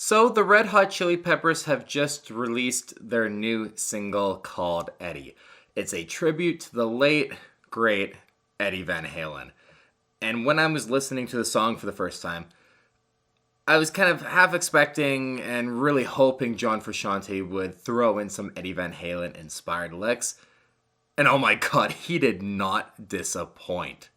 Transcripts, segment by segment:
So the Red Hot Chili Peppers have just released their new single called Eddie. It's a tribute to the late, great Eddie Van Halen. And when I was listening to the song for the first time, I was kind of half expecting and really hoping John Frusciante would throw in some Eddie Van Halen inspired licks. And oh my god, he did not disappoint.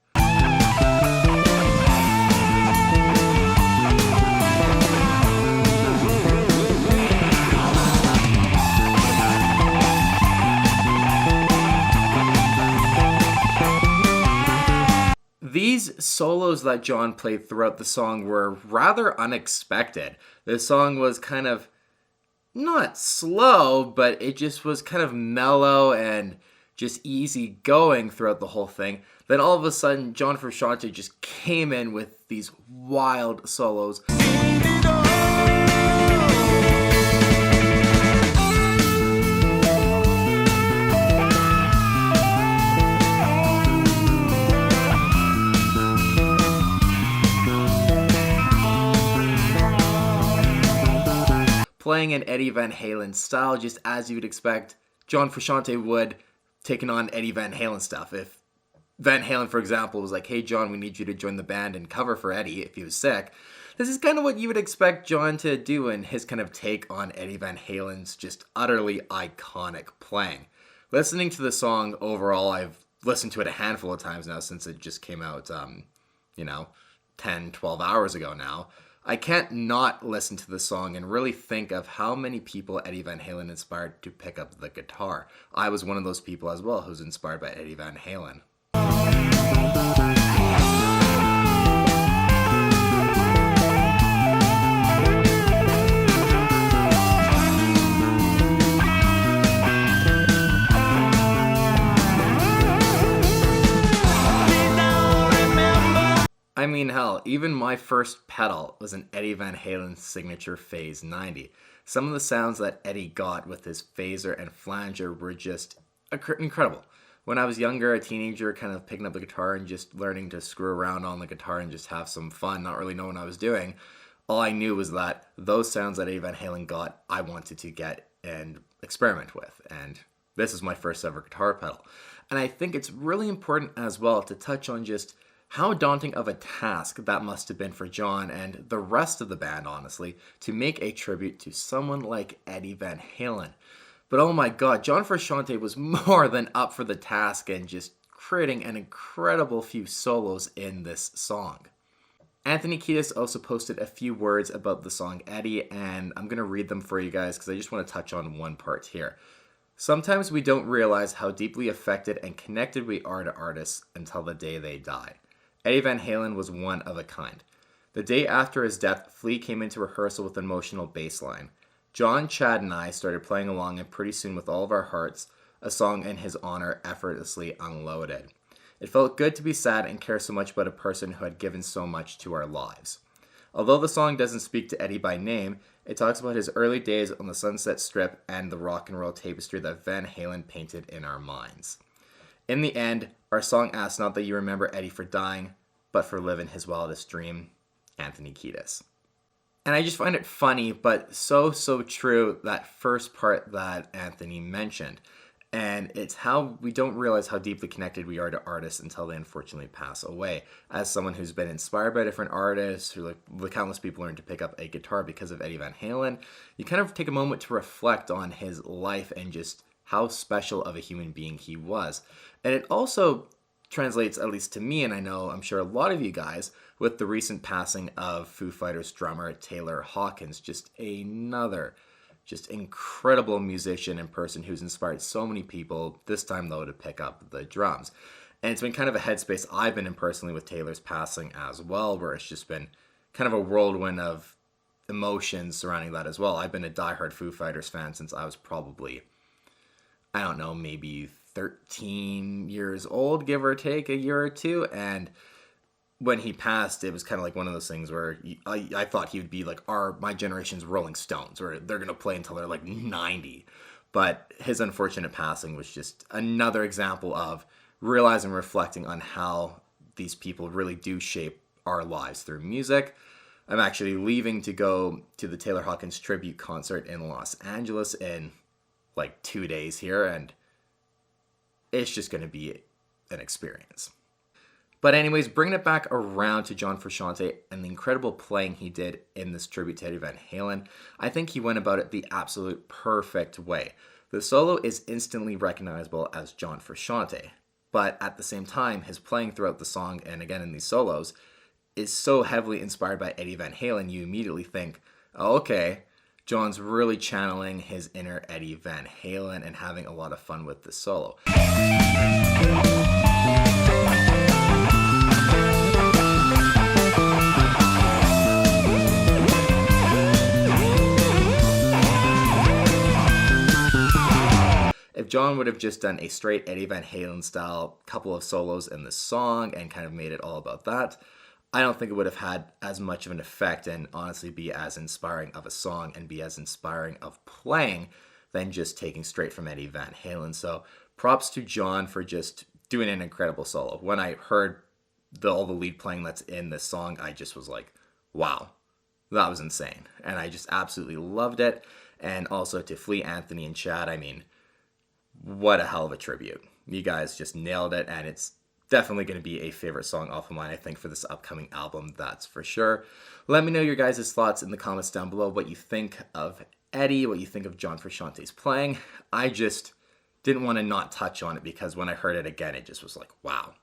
These solos that John played throughout the song were rather unexpected. The song was kind of not slow, but it just was kind of mellow and just easy going throughout the whole thing. Then all of a sudden, John Frusciante just came in with these wild solos. Playing in Eddie Van Halen style, just as you would expect John Frusciante would, taking on Eddie Van Halen stuff. If Van Halen, for example, was like, hey John, we need you to join the band and cover for Eddie if he was sick, this is kind of what you would expect John to do in his kind of take on Eddie Van Halen's just utterly iconic playing. Listening to the song overall, I've listened to it a handful of times now since it just came out, 10, 12 hours ago now. I can't not listen to the song and really think of how many people Eddie Van Halen inspired to pick up the guitar. I was one of those people as well who's inspired by Eddie Van Halen. I mean, hell, even my first pedal was an Eddie Van Halen signature Phase 90. Some of the sounds that Eddie got with his phaser and flanger were just incredible. When I was younger, a teenager, kind of picking up the guitar and just learning to screw around on the guitar and just have some fun, not really knowing what I was doing, all I knew was that those sounds that Eddie Van Halen got, I wanted to get and experiment with. And this is my first ever guitar pedal. And I think it's really important as well to touch on just how daunting of a task that must have been for John and the rest of the band, honestly, to make a tribute to someone like Eddie Van Halen. But oh my god, John Frusciante was more than up for the task and just creating an incredible few solos in this song. Anthony Kiedis also posted a few words about the song Eddie, and I'm going to read them for you guys because I just want to touch on one part here. Sometimes we don't realize how deeply affected and connected we are to artists until the day they die. Eddie Van Halen was one of a kind. The day after his death, Flea came into rehearsal with an emotional bass line. John, Chad, and I started playing along, and pretty soon, with all of our hearts, a song in his honor effortlessly unloaded. It felt good to be sad and care so much about a person who had given so much to our lives. Although the song doesn't speak to Eddie by name, it talks about his early days on the Sunset Strip and the rock and roll tapestry that Van Halen painted in our minds. In the end, our song asks not that you remember Eddie for dying, but for living his wildest dream, Anthony Kiedis. And I just find it funny, but so true, that first part that Anthony mentioned. And it's how we don't realize how deeply connected we are to artists until they unfortunately pass away. As someone who's been inspired by different artists, who like the countless people learned to pick up a guitar because of Eddie Van Halen, you kind of take a moment to reflect on his life and just how special of a human being he was. And it also translates, at least to me, and I'm sure a lot of you guys, with the recent passing of Foo Fighters drummer Taylor Hawkins, just another incredible musician and person who's inspired so many people, this time though to pick up the drums. And it's been kind of a headspace I've been in personally with Taylor's passing as well, where it's just been kind of a whirlwind of emotions surrounding that as well. I've been a diehard Foo Fighters fan since I was probably, I don't know, maybe 13 years old, give or take a year or two. And when he passed, it was kind of like one of those things where I thought he would be like my generation's Rolling Stones, where they're going to play until they're like 90. But his unfortunate passing was just another example of realizing, reflecting on how these people really do shape our lives through music. I'm actually leaving to go to the Taylor Hawkins tribute concert in Los Angeles in like 2 days here, and it's just going to be an experience. But anyways, bringing it back around to John Frusciante and the incredible playing he did in this tribute to Eddie Van Halen, I think he went about it the absolute perfect way. The solo is instantly recognizable as John Frusciante, but at the same time, his playing throughout the song and again in these solos is so heavily inspired by Eddie Van Halen, you immediately think, oh, okay, John's really channeling his inner Eddie Van Halen and having a lot of fun with the solo. If John would have just done a straight Eddie Van Halen style couple of solos in the song and kind of made it all about that, I don't think it would have had as much of an effect and honestly be as inspiring of a song and be as inspiring of playing than just taking straight from Eddie Van Halen. So props to John for just doing an incredible solo. When I heard all the lead playing that's in this song, I just was like, wow, that was insane. And I just absolutely loved it. And also to Flea, Anthony, and Chad, I mean, what a hell of a tribute. You guys just nailed it, and it's definitely going to be a favorite song off of mine, I think, for this upcoming album, that's for sure. Let me know your guys' thoughts in the comments down below, what you think of Eddie, what you think of John Frusciante's playing. I just didn't want to not touch on it because when I heard it again, it just was like, wow.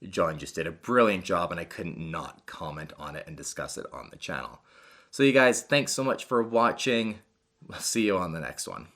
John just did a brilliant job, and I couldn't not comment on it and discuss it on the channel. So you guys, thanks so much for watching. I'll see you on the next one.